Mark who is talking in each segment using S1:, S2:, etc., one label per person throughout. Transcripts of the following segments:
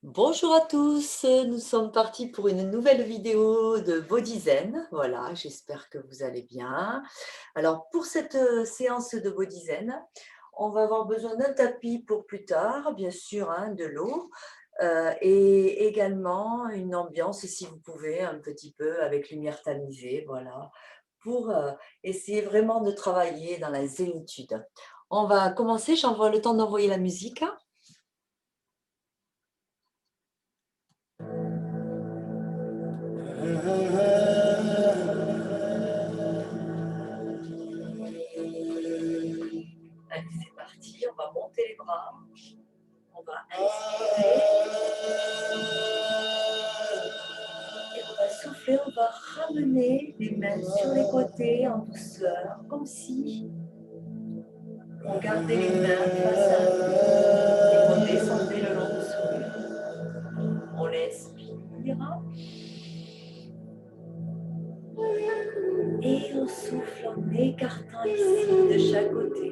S1: Bonjour à tous, nous sommes partis pour une nouvelle vidéo de Body Zen. Voilà, j'espère que vous allez bien. Alors pour cette séance de Body Zen, on va avoir besoin d'un tapis pour plus tard, bien sûr, hein, de l'eau, et également une ambiance, si vous pouvez, un petit peu avec lumière tamisée, voilà, pour essayer vraiment de travailler dans la zénitude. On va commencer, j'envoie le temps d'envoyer la musique. Allez, c'est parti, on va monter les bras, on va inspirer et on va souffler, on va ramener les mains sur les côtés en douceur, comme si on gardait les mains face à nous et qu'on descendait le long du sourire. On inspire et on souffle en écartant ici de chaque côté.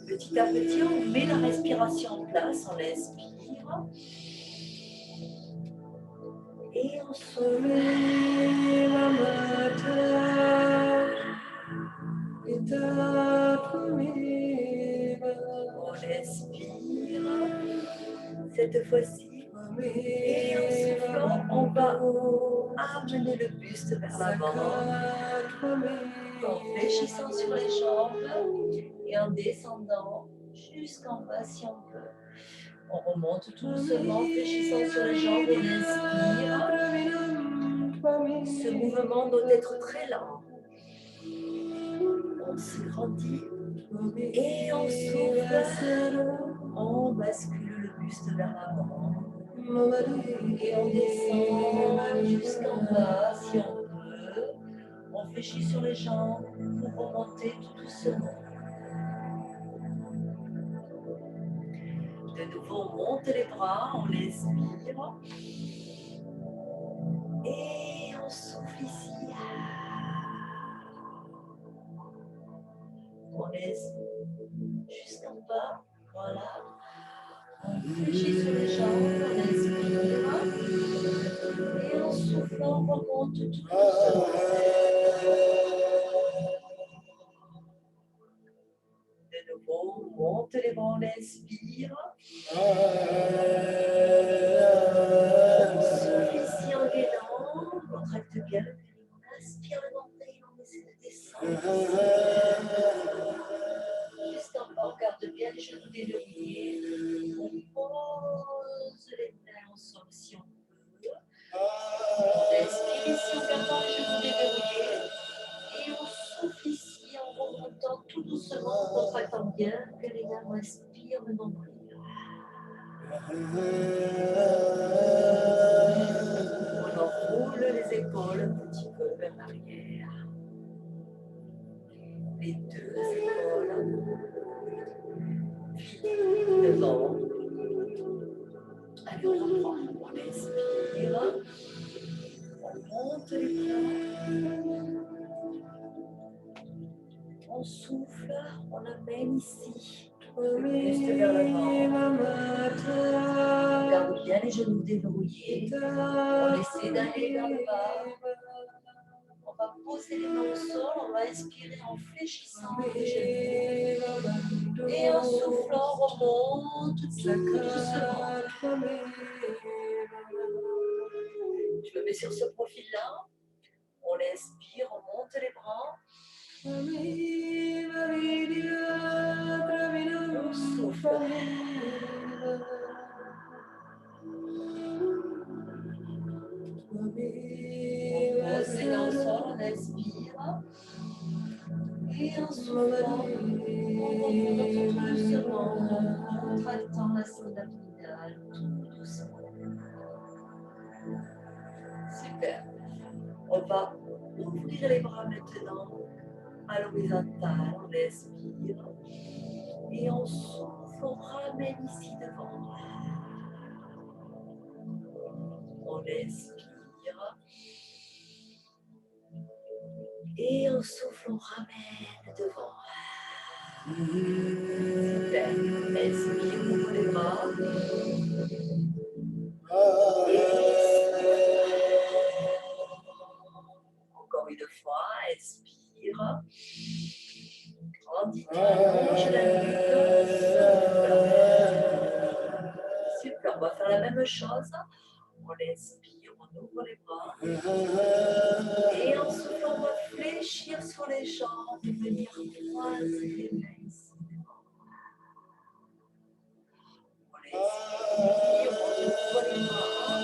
S1: Petit à petit, on met la respiration en place, on inspire et on souffle. On inspire cette fois-ci et en soufflant, on va amener le buste vers l'avant en fléchissant sur les jambes et en descendant jusqu'en bas si on peut. On remonte tout doucement, fléchissant sur les jambes, on inspire. Ce mouvement doit être très lent. On s'agrandit et on souffle. On bascule le buste vers l'avant. Et on descend jusqu'en bas si on peut. On fléchit sur les jambes pour remonter tout doucement. De nouveau, on monte les bras, on inspire. Et on souffle ici. On laisse jusqu'en bas. Voilà. On fléchit sur les jambes, on inspire. Et en soufflant, on remonte tout doucement. De nouveau, on monte les bras, on inspire. On souffle ici en gainant, on contracte bien le périnée. On inspire le nombril, on essaie de descendre. Jusqu'en bas, on garde bien les genoux déverrouillés. On pose les mains au sol si on peut. On inspire ici en gardant les genoux déverrouillés. Et on souffle ici en remontant tout doucement, en contractant bien le périnée. On inspire le nombril. On enroule les épaules un petit peu vers l'arrière. Les deux épaules. Puis devant. Allez, on reprend. On inspire. On monte les bras. On souffle. On amène ici. Le buste vers l'avant. On garde bien les genoux déverrouillés. On essaie d'aller vers le bas. On va poser les mains au sol, on va inspirer en fléchissant les genoux. Et en soufflant, on remonte tout doucement. Je me mets sur ce profil-là. On inspire, on monte les bras. On souffle. On pose les mains au sol, on inspire. Et en soufflant, on remonte tout doucement, en contractant la sonde abdominale, tout doucement. Super. On va ouvrir les bras maintenant à l'horizontale, on inspire. Et on souffle, on ramène ici devant. On inspire. Et on souffle, on ramène devant. Super. Expire, ouvre les bras. Et encore une fois, expire. Grandis, allonge la nuque. Super, on va faire la même chose. On expire, on ouvre les bras. Et en soufflant, on va fléchir sur les jambes et venir croiser les mains. On expire, on ouvre les bras.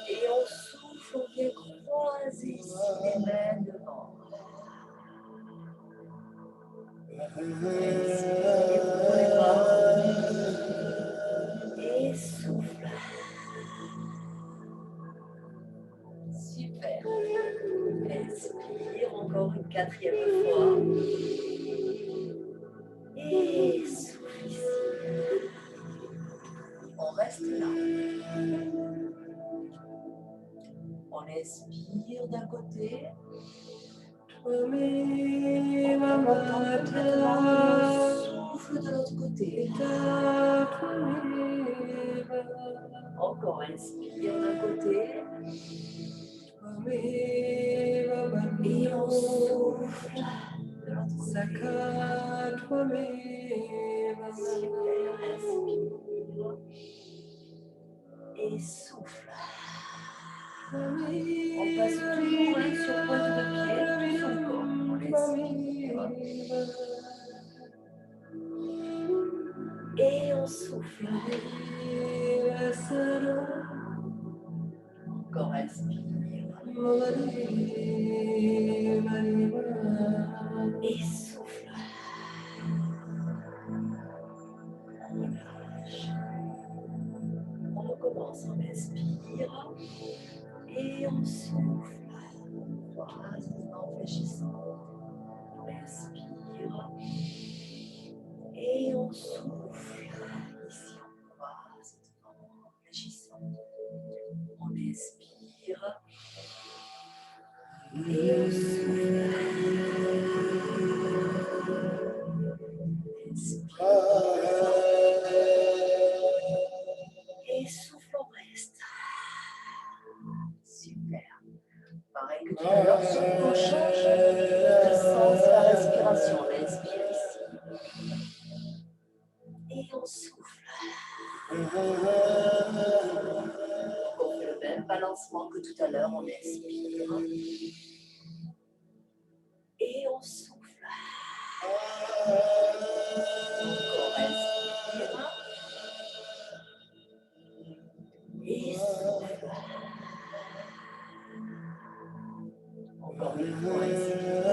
S1: Et on souffle, on vient croiser ici les mains devant. Expire, ouvre les bras. Et souffle. Super. Expire encore une quatrième fois. Et souffle ici. On reste là. On expire d'un côté. On entend complètement le souffle de l'autre côté. Encore inspire d'un côté. Et on souffle de l'autre côté. Super, inspire. Et souffle. On passe toujours sur pointe de pied, tout son corps. On expire. Et on souffle. Encore inspire. Et souffle. On relâche. On recommence, on inspire. Et on souffle. On croise en fléchissant. On inspire. Et on souffle. Ici, on croise en fléchissant. On expire. Et on souffle. Inspire. Et souffle, on reste. Super. Pareil que tout à l'heure, sauf qu'on change de sens la respiration. On inspire ici. Et on souffle. On fait le même balancement que tout à l'heure. On inspire. Et on souffle. Encore inspire. Et souffle. Encore une fois, inspire.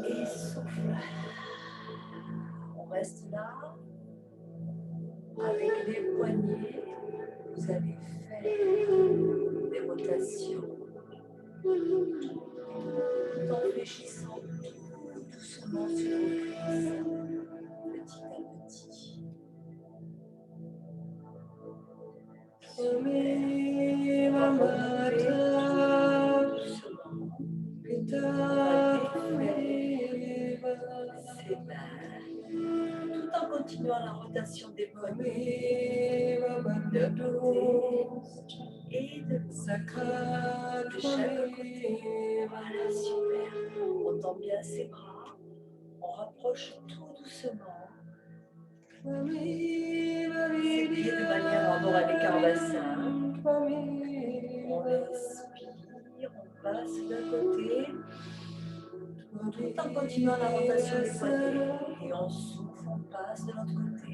S1: Et souffle. On reste là. Avec les poignets, vous allez faire des rotations. Tout en fléchissant tout doucement sur vos cuisses, petit à petit. On va remonter doucement. On va défaire ses mains, tout en continuant la rotation des poignets de côté et de chaque côté. Voilà, super. On tend bien ses bras, on rapproche tout doucement ses pieds de manière à avoir un écart bassin. On inspire, on passe d'un côté, tout en continuant la rotation des poignets. Et on souffle, on passe de l'autre côté.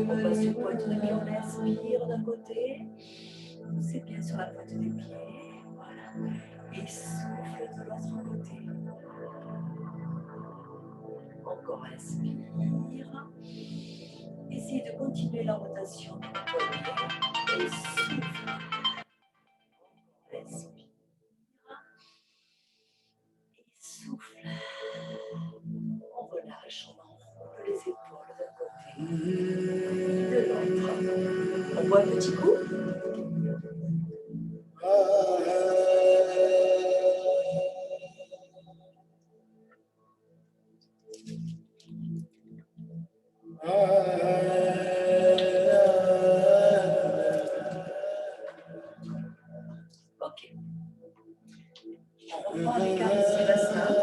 S1: On passe sur pointe de pied, on inspire d'un côté. C'est bien sur la pointe des pieds. Voilà. Et souffle de l'autre côté. Encore inspire. Essayez de continuer la rotation du poignet. Et souffle. Inspire. Et souffle. On relâche, on enroule les épaules d'un côté de l'autre. On boit un petit coup. On prend les caresser la stable.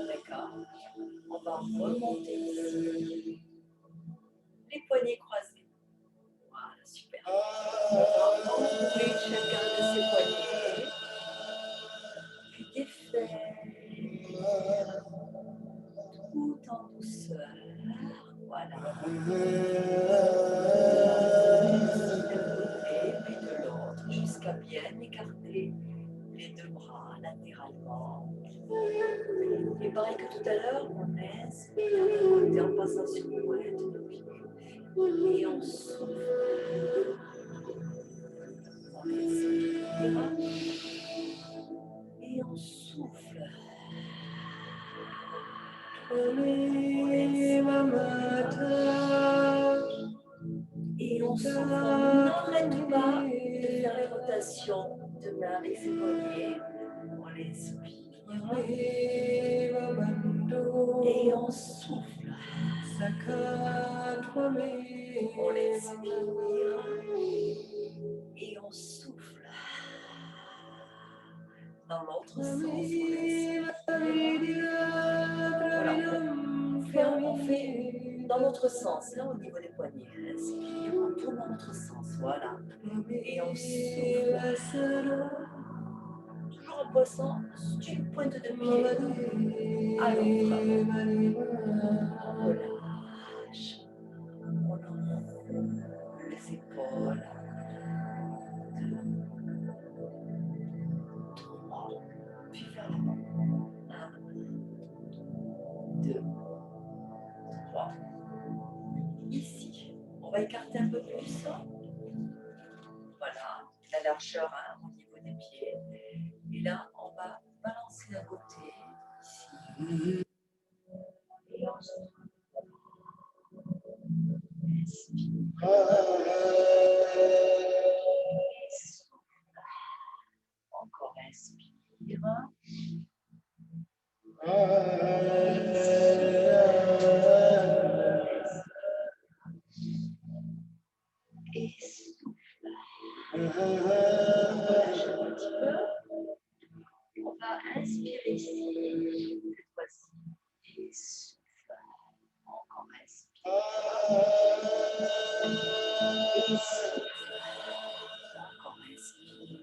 S1: D'accord. On va remonter ici. Les poignets croisés. Voilà, super. On va enrouler chacun de ces poignets. Puis défaire. Tout en douceur. Voilà. D'un côté, puis de l'autre, jusqu'à bien écarter les deux bras latéralement. Et pareil que tout à l'heure, on inspire d'un côté en passant sur le pointe de pied. Et on souffle. On inspire. Et on souffle. Et on souffle. On n'arrête pas de faire les rotations de main avec ses poignets. On inspire. Et on souffle. On inspire. Et on souffle. Dans l'autre sens, on inspire. Voilà. On fait dans l'autre sens, là au niveau des poignets. Inspire, on tourne dans l'autre sens. Voilà. Et on souffle. Toujours en passant d'une pointe de pied à l'autre. On relâche. On enroule les épaules. 2, 3. Puis vers l'avant. 1, 2, 3. Ici, on va écarter un peu plus. Voilà, la largeur au niveau des pieds. Et là, on va balancer d'un côté, ici. Et on se inspire. Et souffle. Encore inspire. Et souffle. Relâche un petit peu. On va inspirer ici, cette fois-ci. Et souffle. Encore inspire. Et souffle. Encore inspire.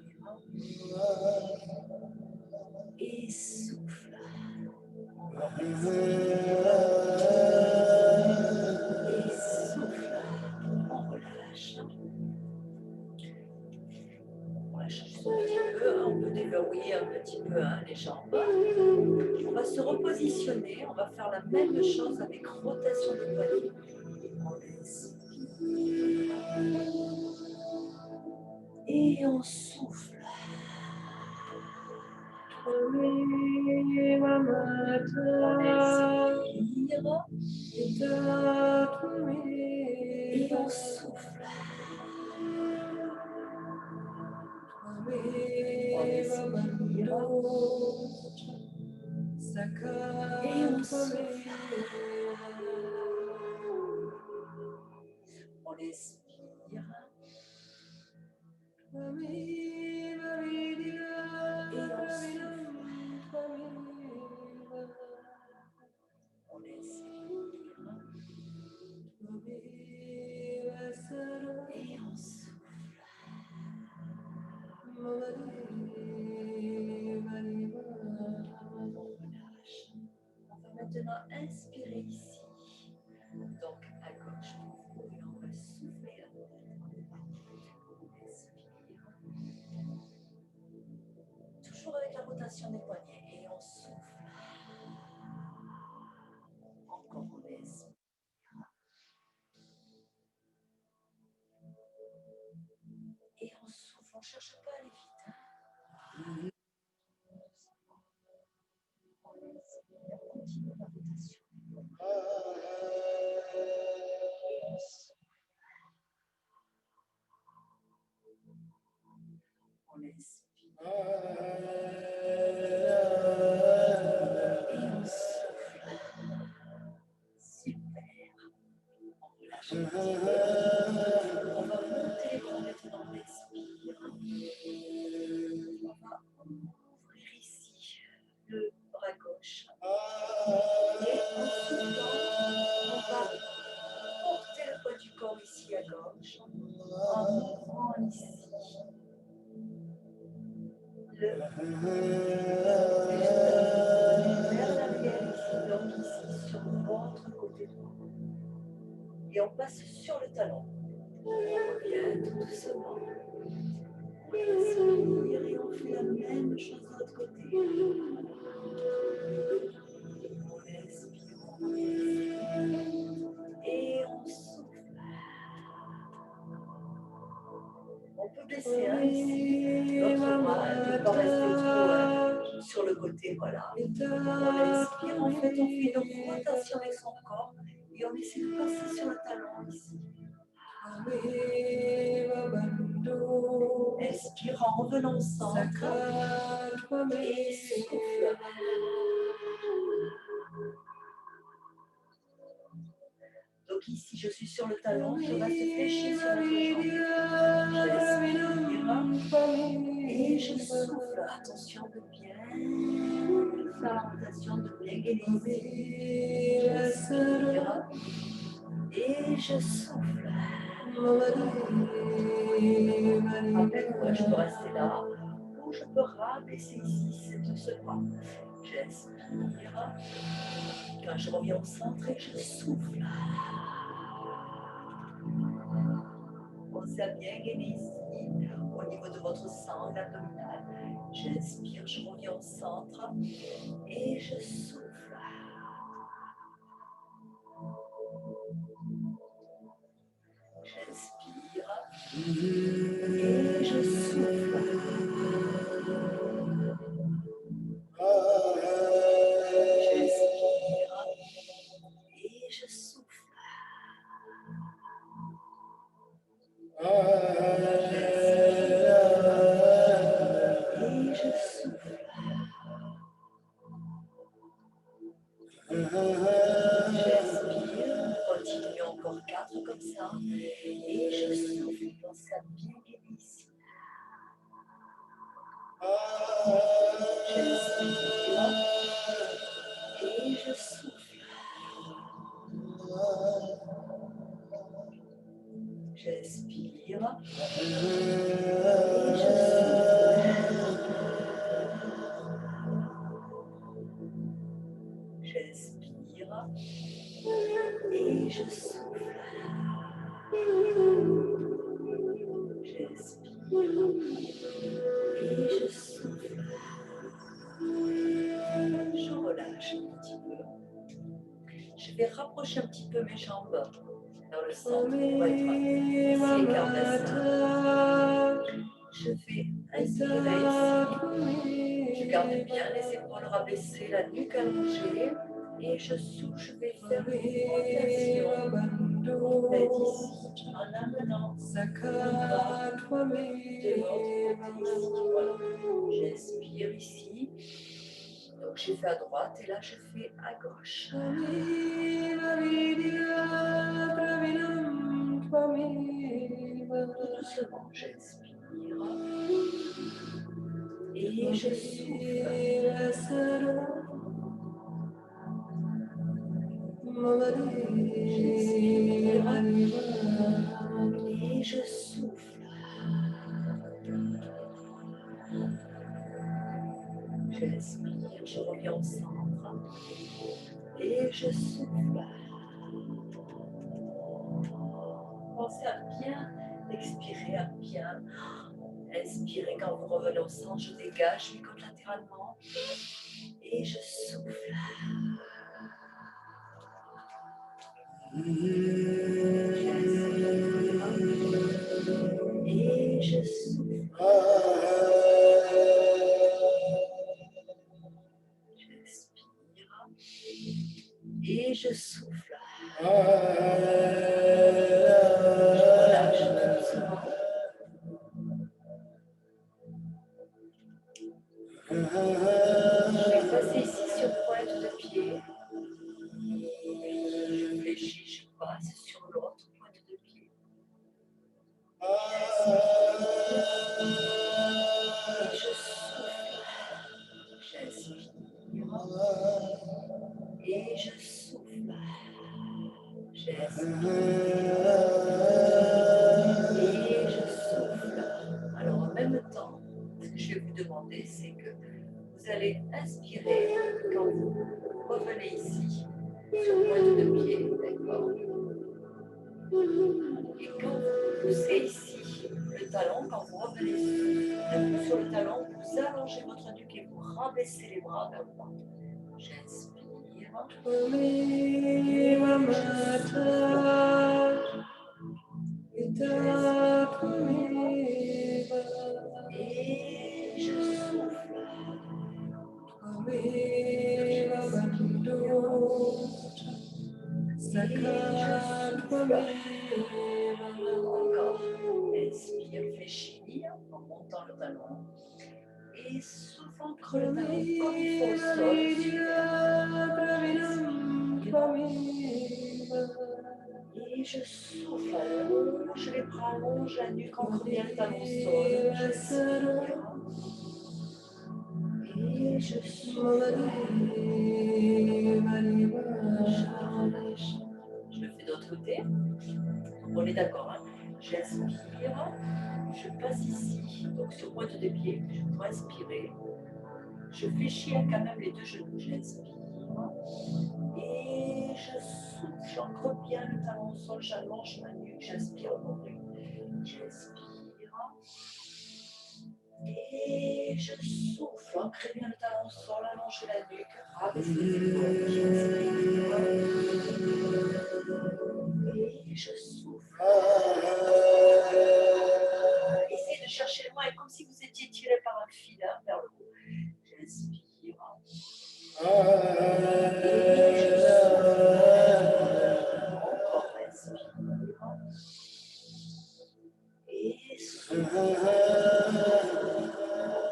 S1: Et souffle. Encore inspire. Et souffle. On relâche. On lâche juste un petit peu. On peut déverrouiller un petit peu les jambes. On va se repositionner. On va faire la même chose avec rotation des poignets. On inspire. Et on souffle. On inspire. Et on souffle. On inspire. Et on souffle. On expire. Et on souffle. On inspire. Et on souffle. On relâche. On va maintenant inspirer ici. Donc à gauche pour vous et on va souffler à droite. On inspire. Toujours avec la rotation des poignets et on souffle. Encore on inspire. Et on souffle, on ne cherche pas à aller vite. On inspire, on continue la rotation. Et on souffle. On inspire. Et on souffle. Super. On relâche un petit peu. On va monter les bras maintenant, on expire. On va ouvrir le juste vers l'arrière ici, donc ici sur votre côté droit. Et on passe sur le talon. On revient tout doucement. On respire et on fait la même chose de l'autre côté. On respire et on souffle. On peut baisser ici l'autre bras, ne pas rester trop sur le côté, voilà. On respire, en fait, on fait une rotation avec son corps et on essaie de passer sur le talon ici. Expire en revenant au centre et souffle. Donc ici, je suis sur le talon, je reste fléchi sur la jambe. J'inspire et je souffle. Attention de bien faire la rotation, de bien gainer ici. J'inspire et je souffle. Après, je peux rester là ou je peux rabaisser ici, c'est tout ce pas. J'inspire. Quand je reviens au centre et je souffle. Pensez à bien gainer ici, au niveau de votre sangle abdominale. J'inspire, je reviens au centre et je souffle. J'inspire et je souffle. J'inspire et je souffle. Et je souffle. J'inspire, continue encore 4 comme ça. Et je souffle, pensez à bien gainer ici. J'inspire et je souffle. J'inspire et je souffle. J'inspire et je souffle. J'inspire et je souffle. Je relâche un petit peu. Je vais rapprocher un petit peu mes jambes dans le centre pour être ici écarté. Je vais inspirer ici. Je garde bien les épaules rabaissées, la nuque allongée. Et je souffle, je vais faire une rotation. Tête ici, en amenant le bras de l'autre côté ici. Voilà. J'inspire ici. Donc j'ai fait à droite et là je fais à gauche. Tout doucement, j'inspire et je souffle. J'inspire et je souffle. J'inspire, je reviens au centre et je souffle. Pensez à bien expirer, à bien inspirer. Quand vous revenez au centre, je dégage, je picote latéralement et je souffle. J'inspire et je souffle. J'inspire et je souffle. Je relâche doucement. Je vais passer ici sur pointe de pied. Je fléchis, je passe sur l'autre pointe de pied. Et je souffle. J'inspire. Et je souffle. J'inspire. Et je souffle. Alors en même temps, ce que je vais vous demander, c'est que vous allez inspirer quand vous revenez ici, sur pointe de pied, d'accord? Et quand vous poussez ici le talon, quand vous revenez sur le talon, vous allongez votre nuque et vous rabaissez les bras vers le bas. J'inspire. Et je souffle. Encore. Inspire, fléchir en montant le talon. Et souffle, ancre le talon comme il faut au sol. Et je souffle, allonge les bras, allonge la nuque, ancre bien le talon au sol. J'inspire. Et je souffle. Je le fais de l'autre côté. On est d'accord, hein? J'inspire, je passe ici, donc sur pointe des pieds, je dois inspirer. Je fléchis quand même les deux genoux, j'inspire. Et je souffle, j'ancre bien le talon au sol, j'allonge ma nuque, j'inspire mon nez. J'inspire. Et je souffle, ancrez bien le talon au sol, allongez la nuque, rabaissez les épaules, j'inspire. Et je souffle. Essayez de chercher loin, comme si vous étiez tiré par un fil vers le haut. J'inspire. Et je souffle. Encore, inspire. Et souffle.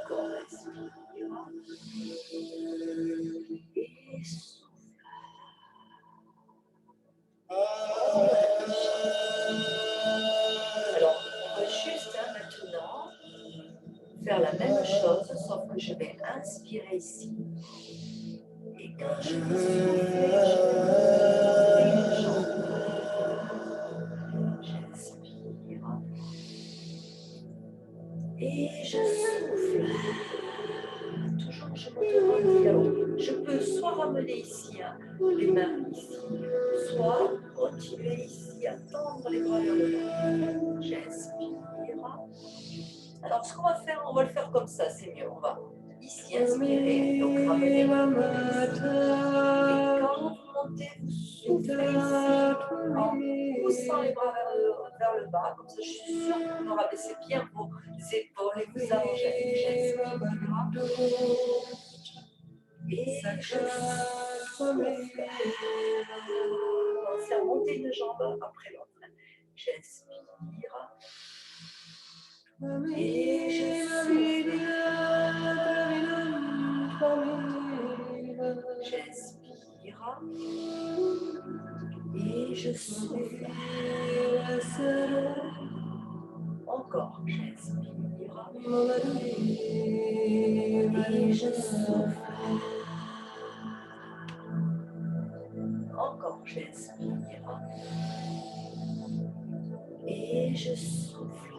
S1: Encore, inspire. Et souffle. Alors, on va juste maintenant faire la même chose, sauf que je vais inspirer ici. Et quand je vais souffler, je vais monter une jambe. J'inspire. Et je souffle. Toujours je m'auto-grandis. Alors, je peux soit ramener ici, hein, les mains ici, soit continuer ici à tendre les bras vers le bas. J'inspire. Alors, ce qu'on va faire, on va le faire comme ça, c'est mieux. On va ici inspirer, donc ramener. Et quand vous montez, vous soufflez ici en poussant les bras vers le bas. Comme ça, je suis sûre que vous me rabaissez bien vos épaules et vous allongez. J'inspire. Et je souffle. Commencez à monter une jambe après l'autre. J'inspire. Et je souffle. J'inspire. Et je souffle. Encore, j'inspire. Et je souffle. Encore, j'inspire. Et je souffle.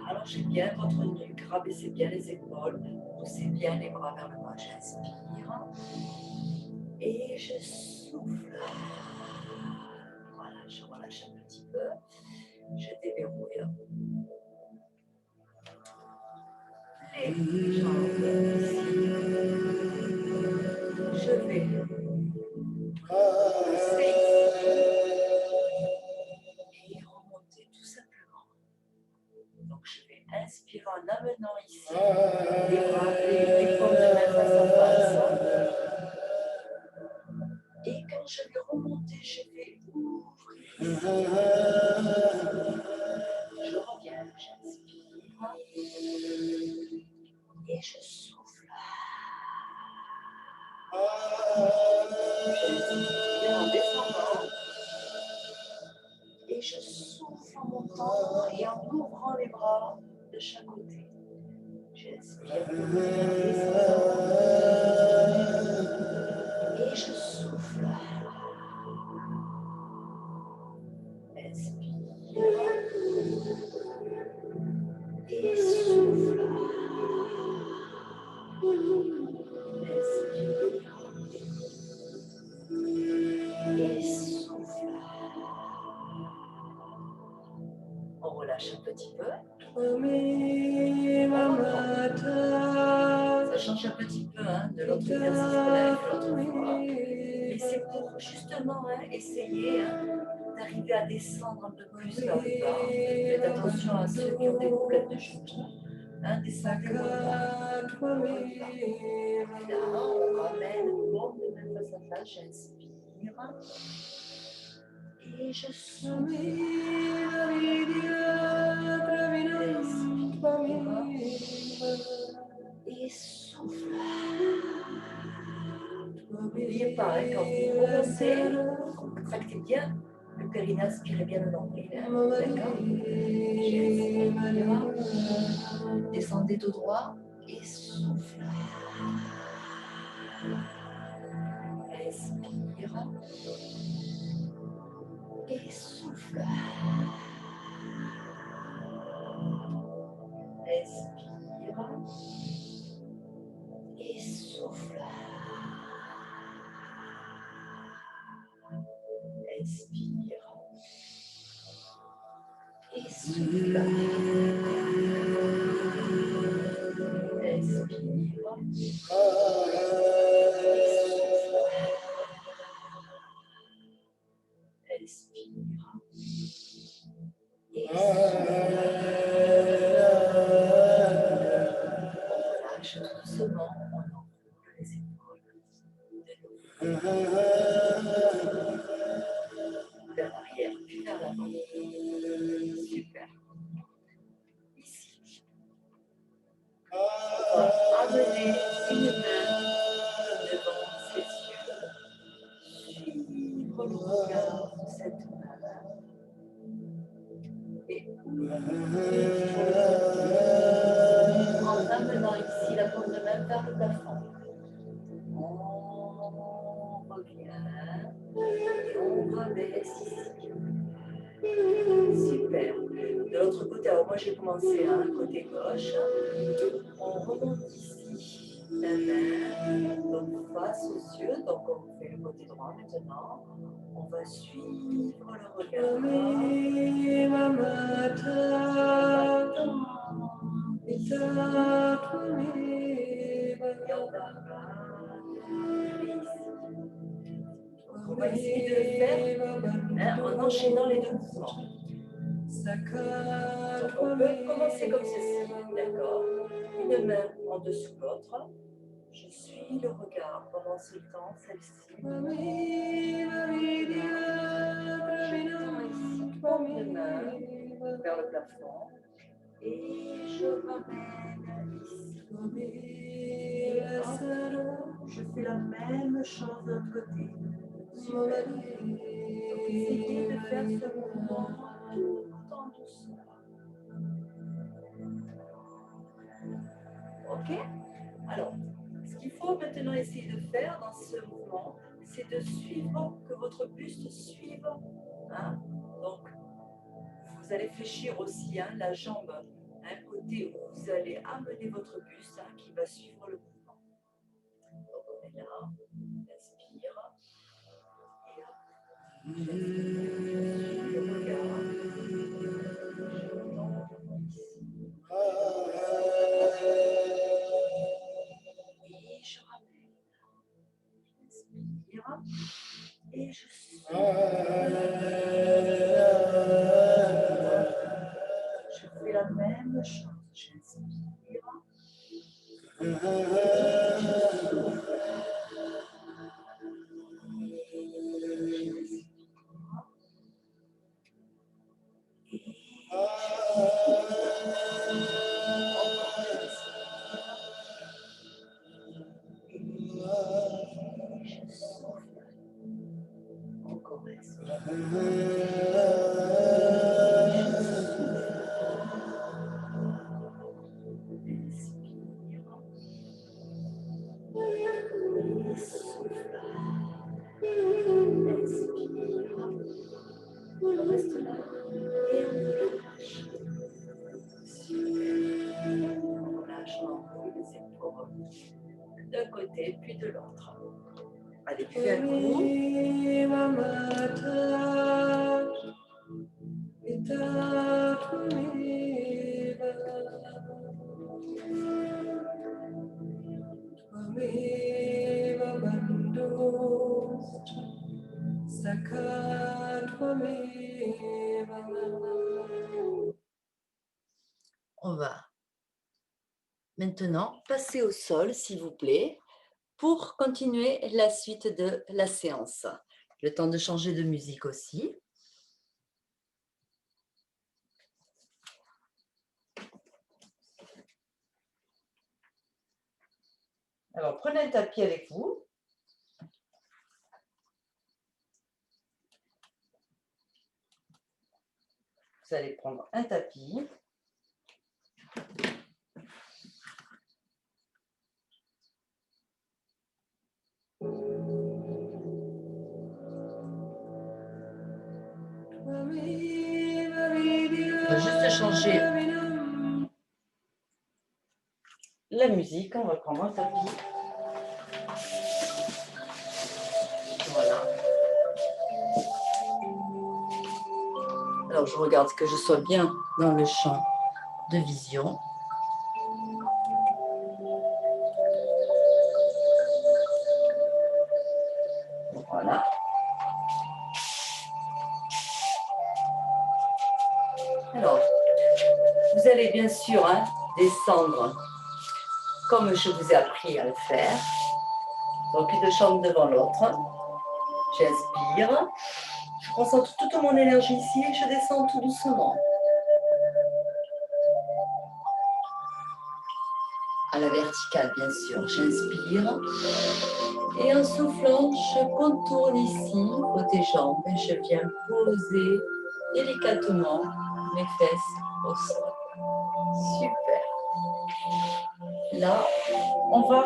S1: Allongez bien votre nuque, rabaissez bien les épaules, poussez bien les bras vers le bas. J'inspire. Et je souffle. Voilà, je relâche un petit peu. Je déverrouille les jambes ici. Je vais pousser ici et remonter tout simplement. Donc je vais inspirer en amenant ici les bras, les paumes de main face à face. Et quand je vais remonter, je vais ouvrir ici. Je reviens, j'inspire. Et je souffle. J'inspire en descendant. Et je souffle en montant et en ouvrant les bras de chaque côté. J'inspire en descendant. Et je souffle. Inspire. Et souffle. Ça change un petit peu hein, de l'autre exercice qu'on avait fait l'autre fois. Et c'est pour justement essayer d'arriver à descendre un peu plus vers le bas. Faites attention à ceux qui ont des bouclettes de genoux. Descendez mollement. Là, on ramène paume de main face à face. J'inspire. Et je souffle. Et souffle. N'oubliez pas, quand vous commencez, contractez bien le périnée, aspirez bien le nombril. D'accord. Descendez tout droit et souffle. Expire. Et souffle. Expire. Et souffle. Expire. Et souffle. Expire. Expire. Et on relâche doucement, on enroule les épaules. De nouveau. Vers l'arrière, puis vers l'avant. Super. Ici. On va amener une main devant ses yeux. Suivre le regard de cette main. Et en amenant ici la paume de main vers le plafond. On revient et on rabaisse ici. Super. De l'autre côté, alors moi j'ai commencé côté gauche. On remonte ici la main, donc face aux yeux. Donc on fait le côté droit maintenant. On va suivre le regard. Et on va on va essayer de le faire en enchaînant les deux mouvements. Donc on peut commencer comme ceci, d'accord? Une main en dessous de l'autre. Je suis le regard pendant ce temps, celle-ci. Je tends ici, paume de main vers le plafond. Et je ramène ici. Et hop, je fais la même chose de l'autre côté. Super. Donc essayez de faire ce mouvement tout en douceur. Ok? Alors, ce qu'il faut maintenant essayer de faire dans ce mouvement, c'est de suivre, que votre buste suive. Donc, vous allez fléchir aussi la jambe à un côté où vous allez amener votre buste qui va suivre le mouvement. Donc, on est là, on inspire. Et hop, j'inspire, je regarde. Je tombe ici. Et je ramène. J'inspire. Et je souffle. Je fais la même chose. J'inspire. Et je souffle. Encore respire. On reste là et on relâche. On relâche, on enroule les épaules d'un côté puis de l'autre. Allez, puis un coup. On va maintenant passer au sol, s'il vous plaît, pour continuer la suite de la séance. Le temps de changer de musique aussi. Alors, prenez un tapis avec vous. Vous allez prendre un tapis. On va juste changer la musique. On va prendre un tapis. Voilà. Alors, je regarde que je sois bien dans le champ de vision. Voilà. Alors, vous allez bien sûr descendre comme je vous ai appris à le faire. Donc, une jambe devant l'autre. J'inspire. Je concentre toute mon énergie ici et je descends tout doucement. À la verticale, bien sûr. J'inspire. Et en soufflant, je contourne ici, côté jambes, et je viens poser délicatement mes fesses au sol. Super. Là, on va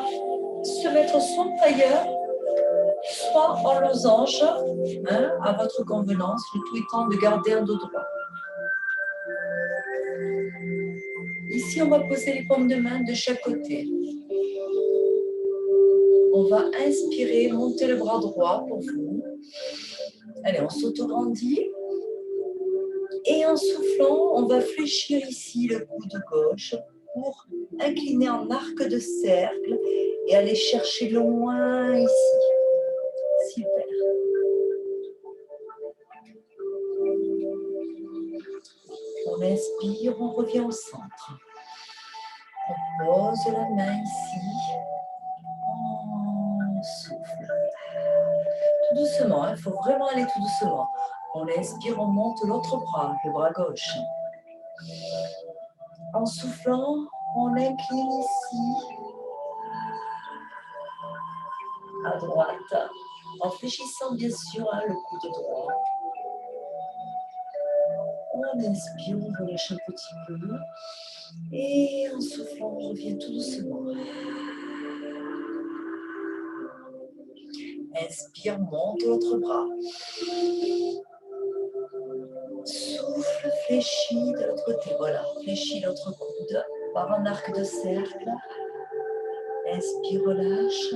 S1: se mettre soit en tailleur, soit en losange, à votre convenance, le tout étant de garder un dos droit. Ici, on va poser les paumes de main de chaque côté. On va inspirer, monter le bras droit pour vous. Allez, on s'auto-grandit. Et en soufflant, on va fléchir ici le coude gauche pour incliner en arc de cercle et aller chercher loin ici. Super. On inspire, on revient au centre. On pose la main ici. On souffle. Tout doucement, il faut vraiment aller tout doucement. On inspire, on monte l'autre bras, le bras gauche. En soufflant, on incline ici, à droite, en fléchissant bien sûr le coude droit. On inspire, on relâche un petit peu. Et en soufflant, on revient tout doucement. Inspire, monte l'autre bras. Souffle, fléchis de l'autre côté. Voilà, fléchis l'autre coude par un arc de cercle. Inspire, relâche.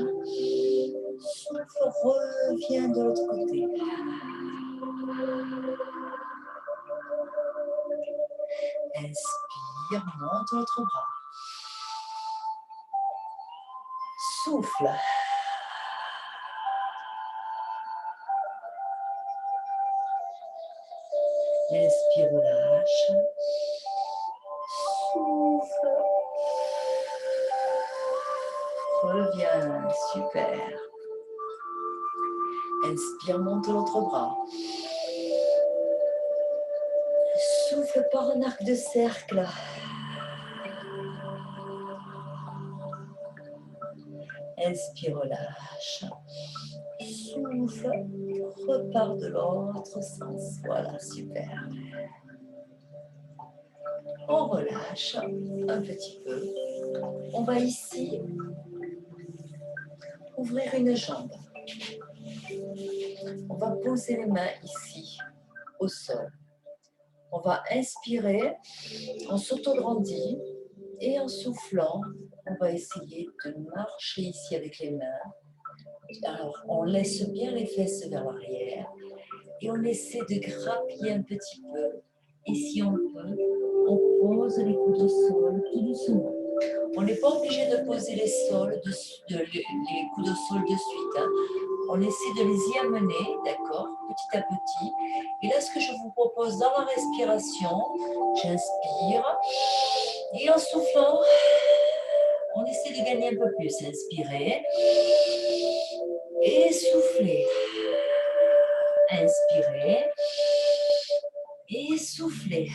S1: Souffle, reviens de l'autre côté. Inspire, monte l'autre bras. Souffle. Inspire, relâche. Souffle. Reviens, super. Inspire, monte l'autre bras. Souffle par un arc de cercle. Inspire, relâche. Souffle, repars de l'autre sens. Voilà, super. On relâche un petit peu. On va ici ouvrir une jambe. On va poser les mains ici, au sol. On va inspirer, on s'auto-grandit et en soufflant, on va essayer de marcher ici avec les mains. Alors, on laisse bien les fesses vers l'arrière et on essaie de grappiller un petit peu. Et si on peut, on pose les coudes au sol tout doucement. On n'est pas obligé de poser les coudes au sol de suite. Hein. On essaie de les y amener, d'accord, petit à petit. Et là, ce que je vous propose dans la respiration, j'inspire. Et en soufflant, on essaie de gagner un peu plus. Inspirez. Et soufflez. Inspirez. Et soufflez.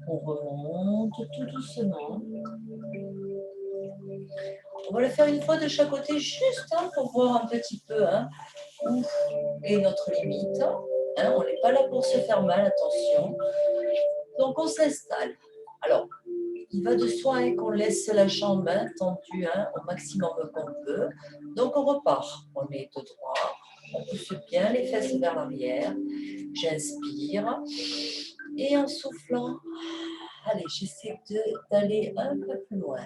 S1: On remonte tout doucement. On va le faire une fois de chaque côté, juste hein, pour voir un petit peu hein, où est notre limite. Hein, on n'est pas là pour se faire mal, attention. Donc on s'installe. Alors, il va de soi hein, qu'on laisse la jambe hein, tendue hein, au maximum qu'on peut. Donc on repart. On est de droit. On pousse bien les fesses vers l'arrière. J'inspire. Et en soufflant, allez, j'essaie d'aller un peu plus loin.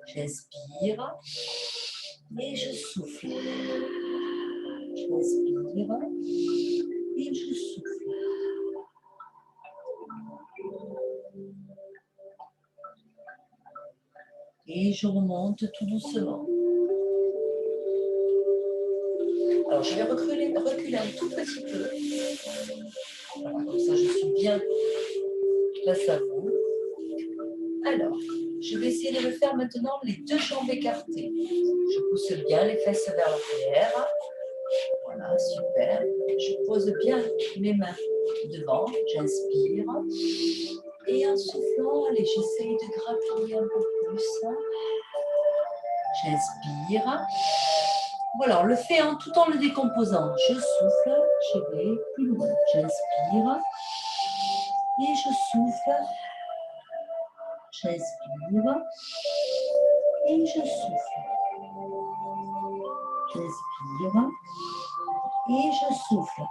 S1: J'inspire et je souffle. J'inspire et je souffle. Et je remonte tout doucement. Alors, je vais reculer un tout petit peu. Voilà, comme ça, je suis bien face à vous. Alors, je vais essayer de le faire maintenant les deux jambes écartées. Je pousse bien les fesses vers l'arrière. Voilà, super. Je pose bien mes mains devant. J'inspire. Et en soufflant, allez, j'essaye de grappiller un peu plus. J'inspire. Voilà, on le fait hein, tout en le décomposant. Je souffle, je vais plus loin. J'inspire. Et je souffle. J'inspire. Et je souffle. J'inspire. Et je souffle.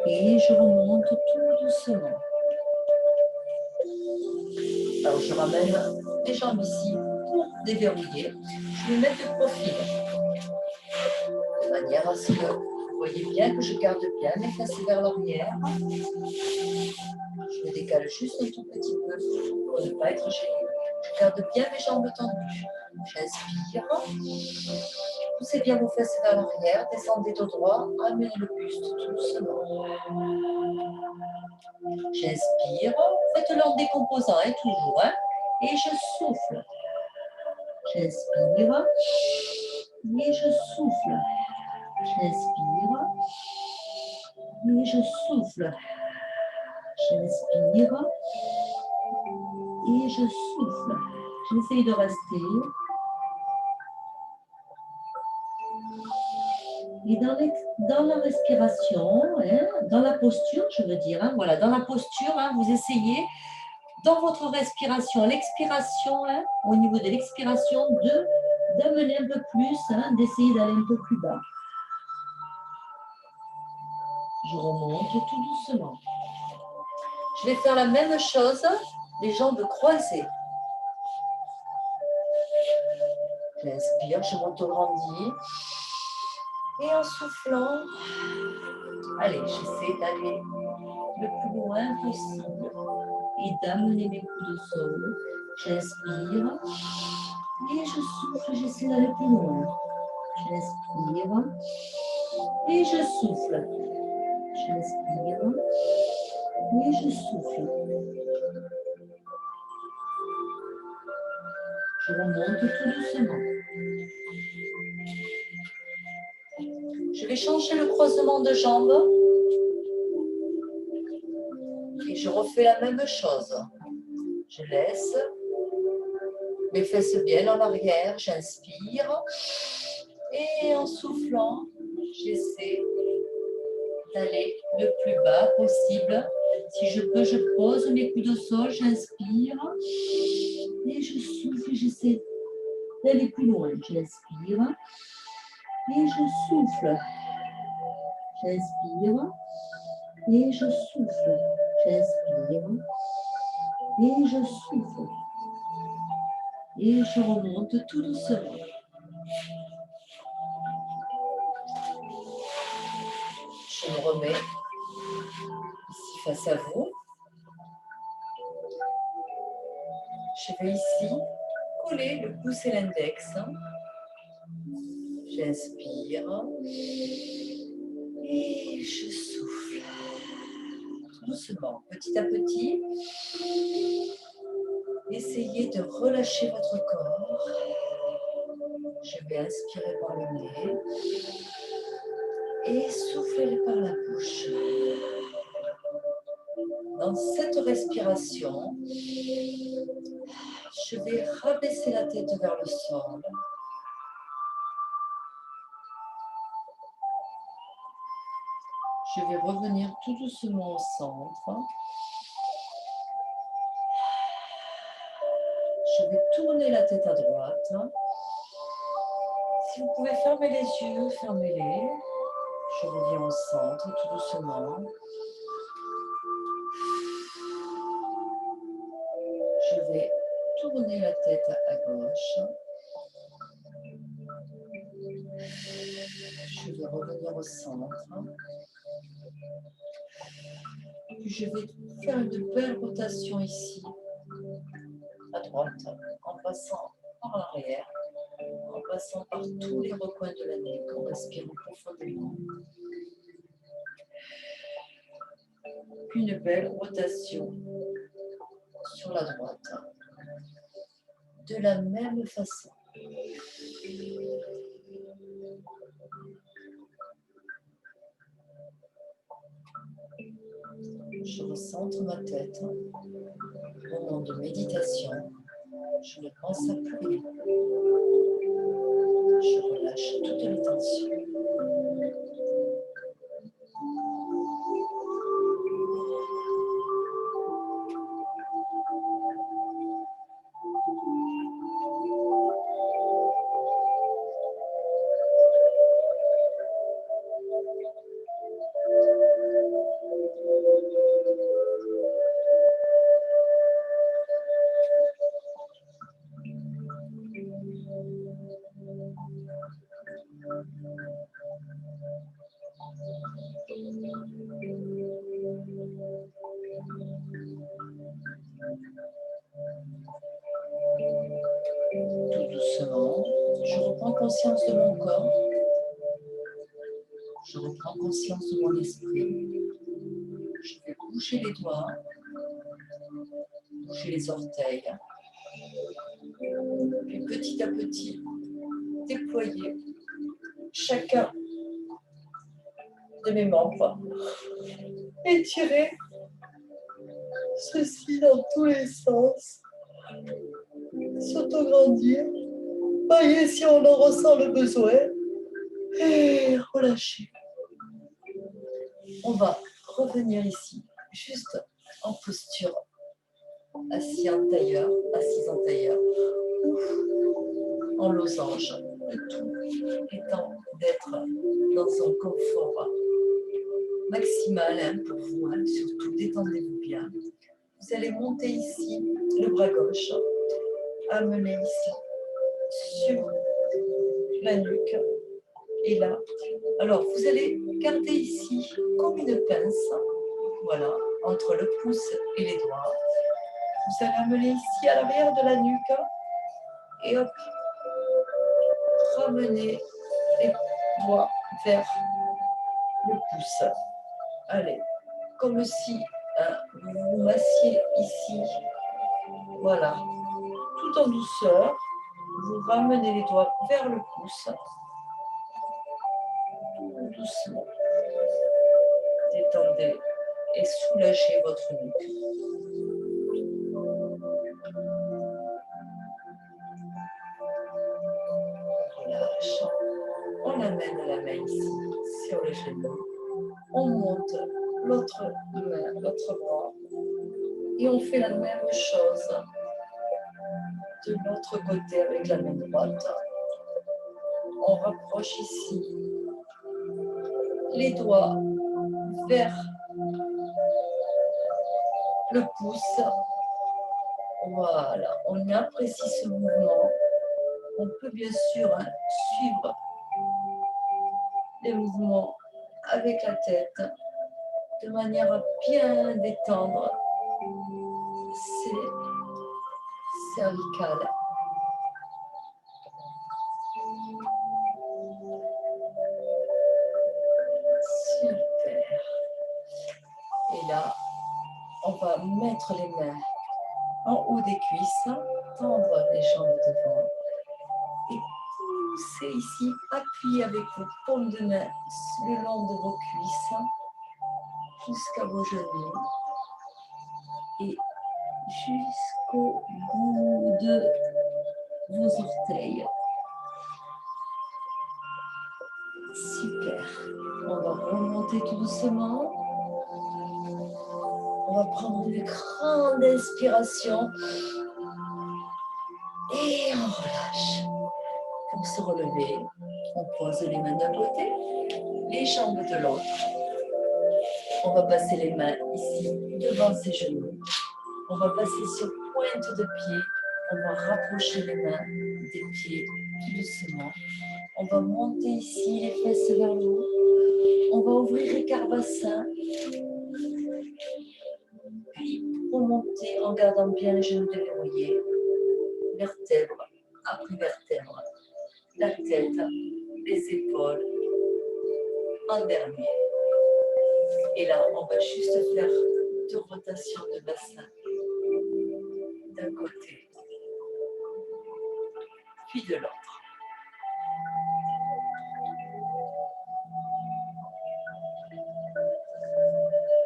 S1: Et je remonte tout doucement. Alors, je ramène les jambes ici pour déverrouiller. Je vais mettre de profil. De manière à ce que vous voyez bien que je garde bien mes fesses vers l'arrière. Je me décale juste un tout petit peu pour ne pas être gênée. Je garde bien mes jambes tendues. J'inspire. Poussez bien vos fesses vers l'arrière. Descendez au droit. Amenez le buste tout doucement. J'inspire. Faites-le en décomposant, hein, toujours. Hein, et je souffle. J'inspire. Et je souffle. J'inspire. Et je souffle. J'inspire. Et je souffle. J'essaye de rester. Et dans la respiration, hein, dans la posture, je veux dire, hein, voilà, dans la posture, hein, vous essayez, dans votre respiration, l'expiration, hein, au niveau de l'expiration, d'amener un peu plus, hein, d'essayer d'aller un peu plus bas. Je remonte tout doucement. Je vais faire la même chose, les jambes croisées. J'inspire, je m'auto-grandis. Et en soufflant, allez, j'essaie d'aller le plus loin possible et d'amener mes coudes au sol. J'inspire et je souffle, j'essaie d'aller plus loin. J'inspire et je souffle. J'inspire et je souffle. Je remonte tout doucement. Je vais changer le croisement de jambes et je refais la même chose. Je laisse mes fesses bien en arrière, j'inspire et en soufflant, j'essaie d'aller le plus bas possible. Si je peux, je pose mes coudes au sol, j'inspire et je souffle, j'essaie d'aller plus loin. J'inspire et je souffle. J'inspire et je souffle. J'inspire et je souffle. Et je remonte tout doucement. Je me remets ici face à vous. Je vais ici coller le pouce et l'index. J'inspire et je souffle. Doucement, petit à petit. Essayez de relâcher votre corps. Je vais inspirer par le nez et souffler par la bouche. Dans cette respiration, je vais rabaisser la tête vers le sol. Je vais revenir tout doucement au centre. Je vais tourner la tête à droite. Si vous pouvez fermer les yeux, fermez-les. Je reviens au centre tout doucement. Je vais tourner la tête à gauche. Je vais revenir au centre. Puis je vais faire une belle rotation ici, à droite, en passant par l'arrière, en passant par tous les recoins de la nuque, en respirant profondément. Puis une belle rotation sur la droite, de la même façon. Je recentre ma tête. Moment de méditation. Je ne pense à plus rien. Je relâche toutes les tensions. Tout doucement, je reprends conscience de mon corps. Je reprends conscience de mon esprit. Je vais bouger les doigts, bouger les orteils. Puis petit à petit, déployer chacun de mes membres. Étirer ceci dans tous les sens. S'autograndir. Voyez si on en ressent le besoin. Et relâcher. On va revenir ici, juste en posture, assise en tailleur, en losange, le tout étant d'être dans un confort maximal pour vous, surtout détendez-vous bien. Vous allez monter ici le bras gauche, amener ici sur la nuque et là. Alors vous allez garder ici comme une pince, voilà, entre le pouce et les doigts. Vous allez amener ici à l'arrière de la nuque et hop, ramenez les doigts vers le pouce. Allez, comme si vous massiez ici, voilà, tout en douceur. Vous ramenez les doigts vers le pouce, tout doucement. Détendez et soulagez votre nuque. Relâche. On amène la main ici, sur le genou. On monte l'autre main, l'autre bras. Et on fait la même chose de l'autre côté avec la main droite. On rapproche ici les doigts vers le pouce. Voilà, on apprécie ce mouvement. On peut bien sûr suivre les mouvements avec la tête, de manière à bien détendre ces cervicales. Super. Et là, on va mettre les mains en haut des cuisses, tendre les jambes devant et pousser ici, appuyez avec vos paumes de main le long de vos cuisses jusqu'à vos genoux et jusqu'au bout de vos orteils. Super. On va remonter tout doucement. On va prendre une grande inspiration et on relâche. Pour se relever, on pose les mains d'un côté, les jambes de l'autre. On va passer les mains ici devant ses genoux. On va passer sur pointe de pied. On va rapprocher les mains des pieds tout doucement. On va monter ici les fesses vers le haut. On va ouvrir les carbassins. Puis remonter en gardant bien les genoux déverrouillés. Vertèbre après vertèbre. La tête, les épaules. En dernier. Et là, on va juste faire 2 rotations de bassin. D'un côté, puis de l'autre.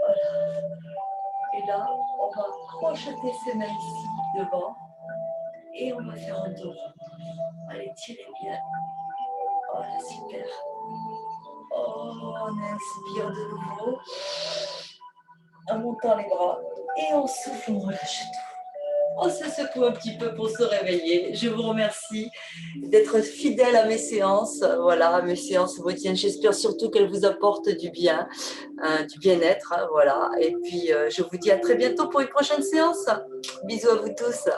S1: Voilà. Et là, on va projeter ses mains ici, devant. Et on va faire un tour. Allez, tirez bien. Voilà, super. Oh, on inspire de nouveau. En montant les bras. Et on souffle, on relâche tout. On se secoue un petit peu pour se réveiller. Je vous remercie d'être fidèle à mes séances, voilà, à mes séances quotidiennes. J'espère surtout qu'elles vous apportent du bien, du bien-être, voilà. Et puis, je vous dis à très bientôt pour une prochaine séance. Bisous à vous tous.